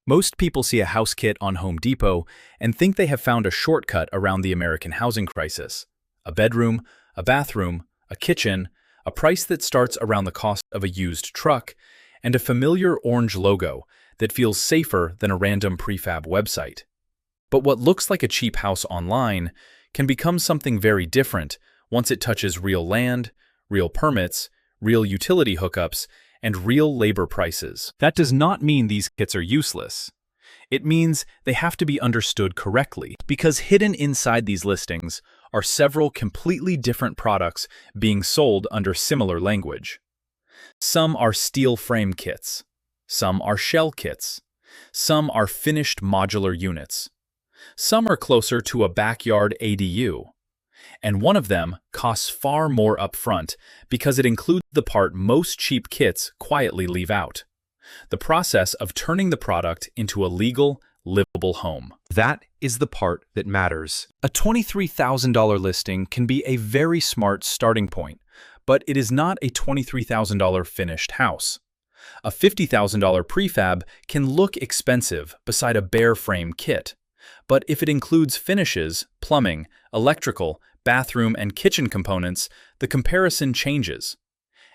Most people see a house kit on Home Depot and think they have found a shortcut around the American housing crisis. A bedroom, a bathroom, a kitchen, a price that starts around the cost of a used truck, and a familiar orange logo that feels safer than a random prefab website. But what looks like a cheap house online can become something very different once it touches real land, real permits, real utility hookups, and real labor prices. That does not mean these kits are useless. It means they have to be understood correctly, because hidden inside these listings are several completely different products being sold under similar language. Some are steel frame kits. Some are shell kits. Some are finished modular units. Some are closer to a backyard ADU. And one of them costs far more upfront because it includes the part most cheap kits quietly leave out: the process of turning the product into a legal, livable home. That is the part that matters. A $23,000 listing can be a very smart starting point, but it is not a $23,000 finished house. A $50,000 prefab can look expensive beside a bare frame kit, but if it includes finishes, plumbing, electrical, bathroom, and kitchen components, the comparison changes.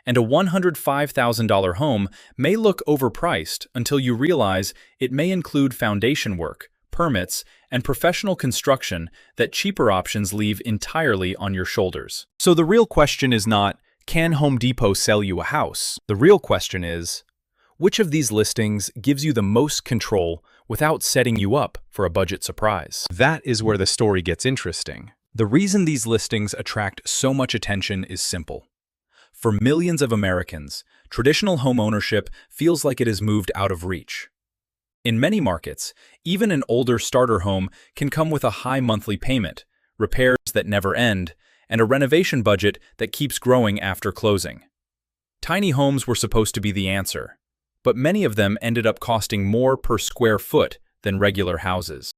And a $105,000 home may look overpriced until you realize it may include foundation work, permits, and professional construction that cheaper options leave entirely on your shoulders. So the real question is not, can Home Depot sell you a house? The real question is, which of these listings gives you the most control without setting you up for a budget surprise? That is where the story gets interesting. The reason these listings attract so much attention is simple. For millions of Americans, traditional home ownership feels like it has moved out of reach. In many markets, even an older starter home can come with a high monthly payment, repairs that never end, and a renovation budget that keeps growing after closing. Tiny homes were supposed to be the answer, but many of them ended up costing more per square foot than regular houses.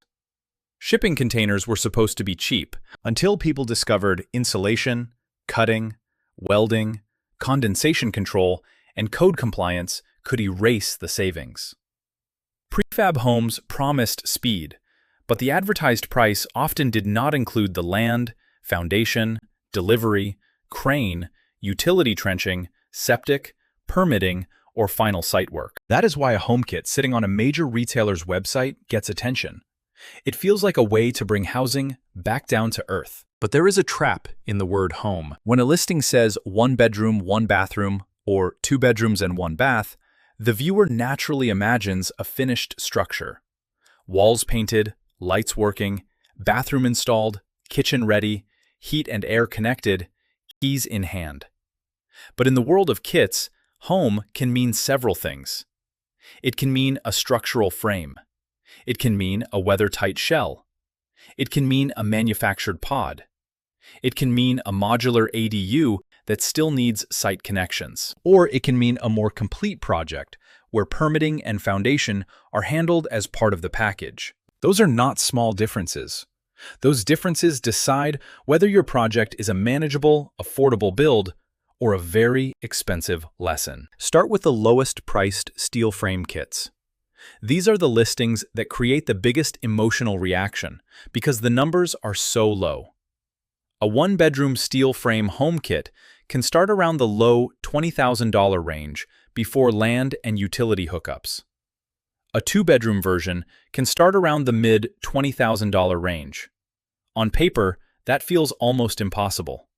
Shipping containers were supposed to be cheap until people discovered insulation, cutting, welding, condensation control, and code compliance could erase the savings. Prefab homes promised speed, but the advertised price often did not include the land, foundation, delivery, crane, utility trenching, septic, permitting, or final site work. That is why a home kit sitting on a major retailer's website gets attention. It feels like a way to bring housing back down to earth. But there is a trap in the word home. When a listing says 1 bedroom, 1 bathroom, or 2 bedrooms and 1 bath, the viewer naturally imagines a finished structure. Walls painted, lights working, bathroom installed, kitchen ready, heat and air connected, keys in hand. But in the world of kits, home can mean several things. It can mean a structural frame. It can mean a weather-tight shell. It can mean a manufactured pod. It can mean a modular ADU that still needs site connections. Or it can mean a more complete project where permitting and foundation are handled as part of the package. Those are not small differences. Those differences decide whether your project is a manageable, affordable build or a very expensive lesson. Start with the lowest priced steel frame kits. These are the listings that create the biggest emotional reaction because the numbers are so low. A 1-bedroom steel frame home kit can start around the low $20,000 range before land and utility hookups. A 2-bedroom version can start around the mid $20,000 range. On paper, that feels almost impossible.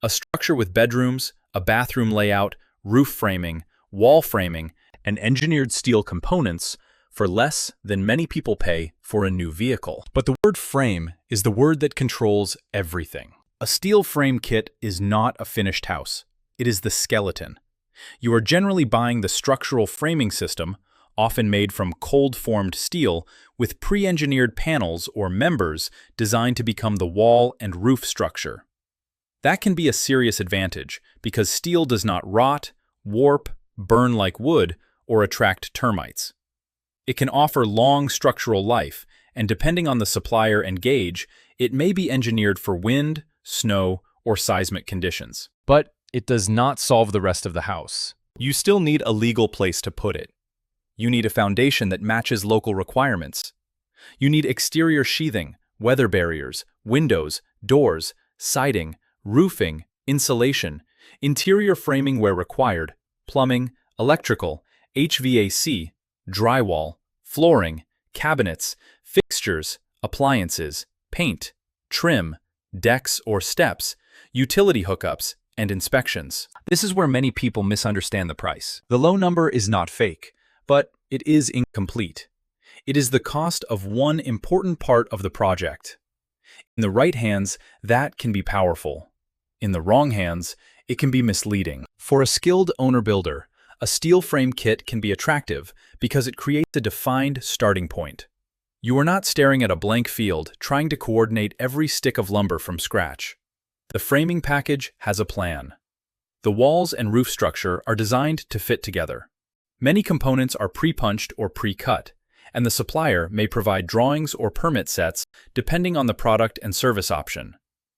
A structure with bedrooms, a bathroom layout, roof framing, wall framing, and engineered steel components for less than many people pay for a new vehicle. But the word frame is the word that controls everything. A steel frame kit is not a finished house. It is the skeleton. You are generally buying the structural framing system, often made from cold-formed steel, with pre-engineered panels or members designed to become the wall and roof structure. That can be a serious advantage because steel does not rot, warp, burn like wood, or attract termites. It can offer long structural life, and depending on the supplier and gauge, it may be engineered for wind, snow, or seismic conditions. But it does not solve the rest of the house. You still need a legal place to put it. You need a foundation that matches local requirements. You need exterior sheathing, weather barriers, windows, doors, siding, roofing, insulation, interior framing where required, plumbing, electrical, HVAC, drywall, flooring, cabinets, fixtures, appliances, paint, trim, decks or steps, utility hookups, and inspections. This is where many people misunderstand the price. The low number is not fake, but it is incomplete. It is the cost of one important part of the project. In the right hands, that can be powerful. In the wrong hands, it can be misleading. For a skilled owner-builder, a steel frame kit can be attractive because it creates a defined starting point. You are not staring at a blank field trying to coordinate every stick of lumber from scratch. The framing package has a plan. The walls and roof structure are designed to fit together. Many components are pre-punched or pre-cut, and the supplier may provide drawings or permit sets depending on the product and service option.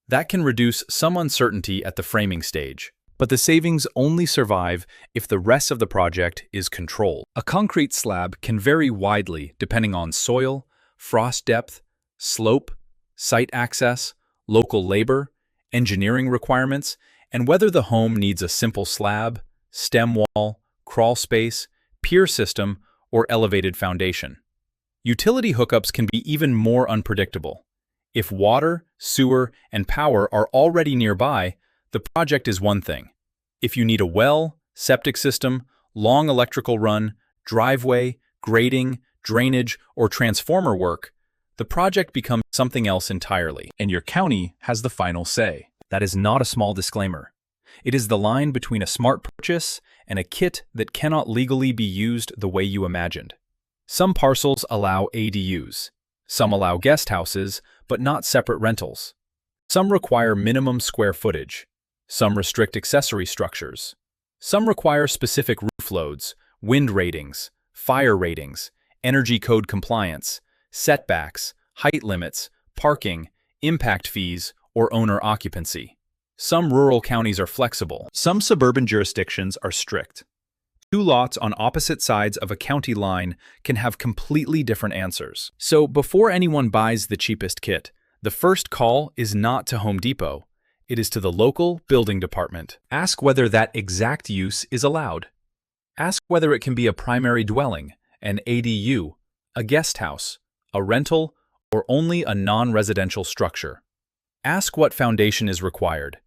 That can reduce some uncertainty at the framing stage, but the savings only survive if the rest of the project is controlled. A concrete slab can vary widely depending on soil, frost depth, slope, site access, local labor, engineering requirements, and whether the home needs a simple slab, stem wall, crawl space, pier system, or elevated foundation. Utility hookups can be even more unpredictable. If water, sewer, and power are already nearby, the project is one thing. If you need a well, septic system, long electrical run, driveway, grading, drainage, or transformer work, the project becomes something else entirely, and your county has the final say. That is not a small disclaimer. It is the line between a smart purchase and a kit that cannot legally be used the way you imagined. Some parcels allow ADUs. Some allow guest houses, but not separate rentals. Some require minimum square footage. Some restrict accessory structures. Some require specific roof loads, wind ratings, fire ratings, energy code compliance, setbacks, height limits, parking, impact fees, or owner occupancy. Some rural counties are flexible. Some suburban jurisdictions are strict. Two lots on opposite sides of a county line can have completely different answers. So before anyone buys the cheapest kit, the first call is not to Home Depot. It is to the local building department. Ask whether that exact use is allowed. Ask whether it can be a primary dwelling, an ADU, a guest house, a rental, or only a non-residential structure. Ask what foundation is required.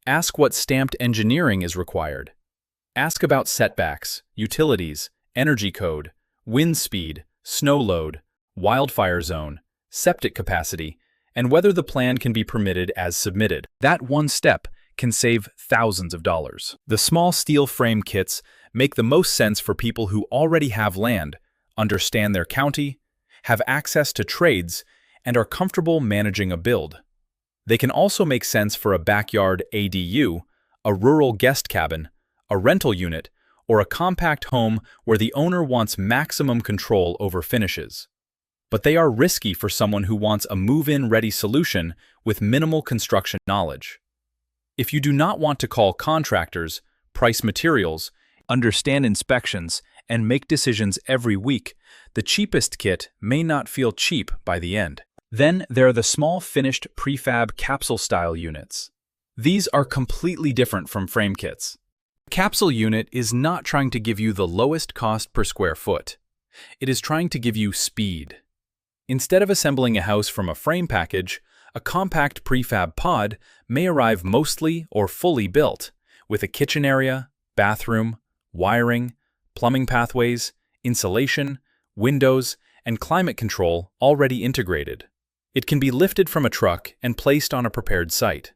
Ask what stamped engineering is required. Ask about setbacks, utilities, energy code, wind speed, snow load, wildfire zone, septic capacity, and whether the plan can be permitted as submitted. That one step can save thousands of dollars. The small steel frame kits make the most sense for people who already have land, understand their county, have access to trades, and are comfortable managing a build. They can also make sense for a backyard ADU, a rural guest cabin, a rental unit, or a compact home where the owner wants maximum control over finishes. But they are risky for someone who wants a move-in ready solution with minimal construction knowledge. If you do not want to call contractors, price materials, understand inspections, and make decisions every week, the cheapest kit may not feel cheap by the end. Then there are the small finished prefab capsule-style units. These are completely different from frame kits. The capsule unit is not trying to give you the lowest cost per square foot. It is trying to give you speed. Instead of assembling a house from a frame package, a compact prefab pod may arrive mostly or fully built, with a kitchen area, bathroom, wiring, plumbing pathways, insulation, windows, and climate control already integrated. It can be lifted from a truck and placed on a prepared site.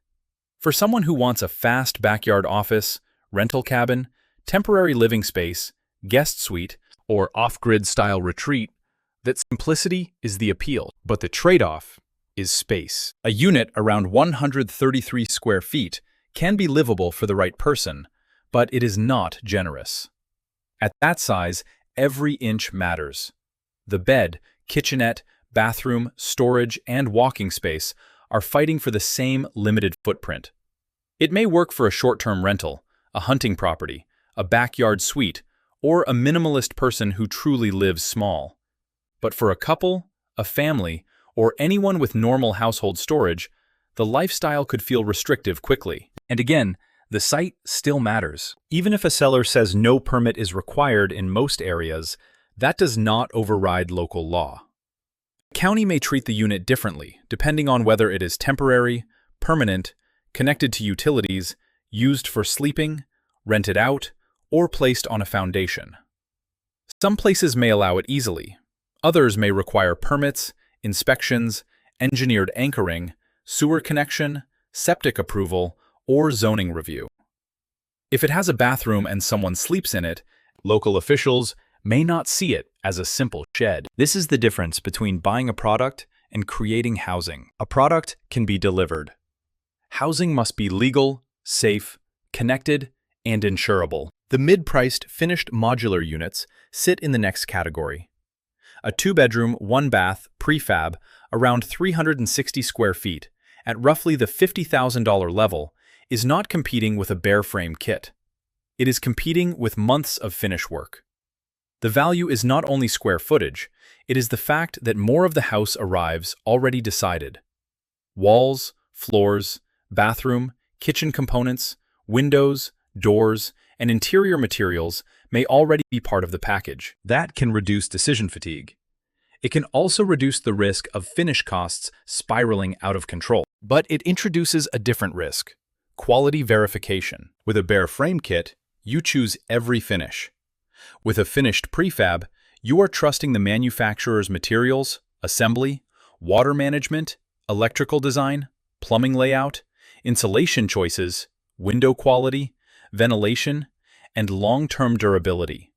For someone who wants a fast backyard office, rental cabin, temporary living space, guest suite, or off-grid style retreat, that simplicity is the appeal, but the trade-off is space. A unit around 133 square feet can be livable for the right person, but it is not generous. At that size, every inch matters. The bed, kitchenette, bathroom, storage, and walking space are fighting for the same limited footprint. It may work for a short-term rental, a hunting property, a backyard suite, or a minimalist person who truly lives small. But for a couple, a family, or anyone with normal household storage, the lifestyle could feel restrictive quickly. And again, the site still matters. Even if a seller says no permit is required in most areas, that does not override local law. The county may treat the unit differently, depending on whether it is temporary, permanent, connected to utilities, used for sleeping, rented out, or placed on a foundation. Some places may allow it easily. Others may require permits, inspections, engineered anchoring, sewer connection, septic approval, or zoning review. If it has a bathroom and someone sleeps in it, local officials may not see it as a simple shed. This is the difference between buying a product and creating housing. A product can be delivered. Housing must be legal, safe, connected, and insurable. The mid-priced finished modular units sit in the next category. A 2-bedroom, 1-bath prefab around 360 square feet at roughly the $50,000 level is not competing with a bare frame kit. It is competing with months of finish work. The value is not only square footage, it is the fact that more of the house arrives already decided. Walls, floors, bathroom, kitchen components, windows, doors, and interior materials may already be part of the package. That can reduce decision fatigue. It can also reduce the risk of finish costs spiraling out of control. But it introduces a different risk: quality verification. With a bare frame kit, you choose every finish. With a finished prefab, you are trusting the manufacturer's materials, assembly, water management, electrical design, plumbing layout, insulation choices, window quality, ventilation, and long-term durability.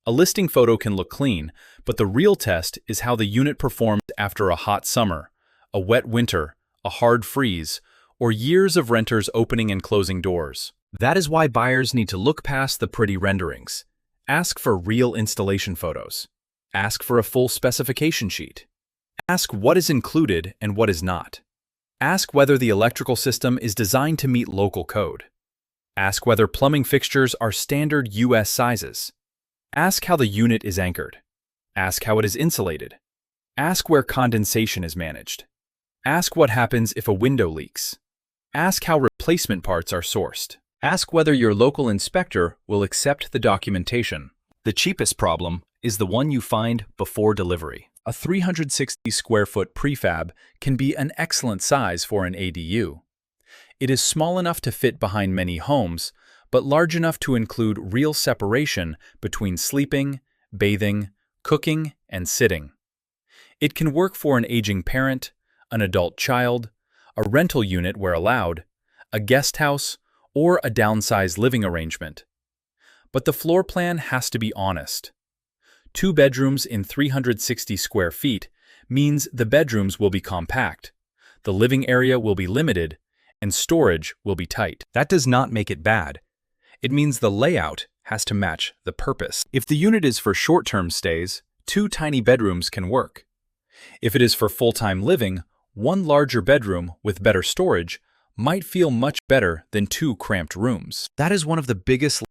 A listing photo can look clean, but the real test is how the unit performs after a hot summer, a wet winter, a hard freeze, or years of renters opening and closing doors. That is why buyers need to look past the pretty renderings. Ask for real installation photos. Ask for a full specification sheet. Ask what is included and what is not. Ask whether the electrical system is designed to meet local code. Ask whether plumbing fixtures are standard US sizes. Ask how the unit is anchored. Ask how it is insulated. Ask where condensation is managed. Ask what happens if a window leaks. Ask how replacement parts are sourced. Ask whether your local inspector will accept the documentation. The cheapest problem is the one you find before delivery. A 360 square foot prefab can be an excellent size for an ADU. It is small enough to fit behind many homes, but large enough to include real separation between sleeping, bathing, cooking, and sitting. It can work for an aging parent, an adult child, a rental unit where allowed, a guest house, or a downsized living arrangement. But the floor plan has to be honest. 2 bedrooms in 360 square feet means the bedrooms will be compact, the living area will be limited, and storage will be tight. That does not make it bad. It means the layout has to match the purpose. If the unit is for short-term stays, 2 tiny bedrooms can work. If it is for full-time living, 1 larger bedroom with better storage might feel much better than 2 cramped rooms. That is one of the biggest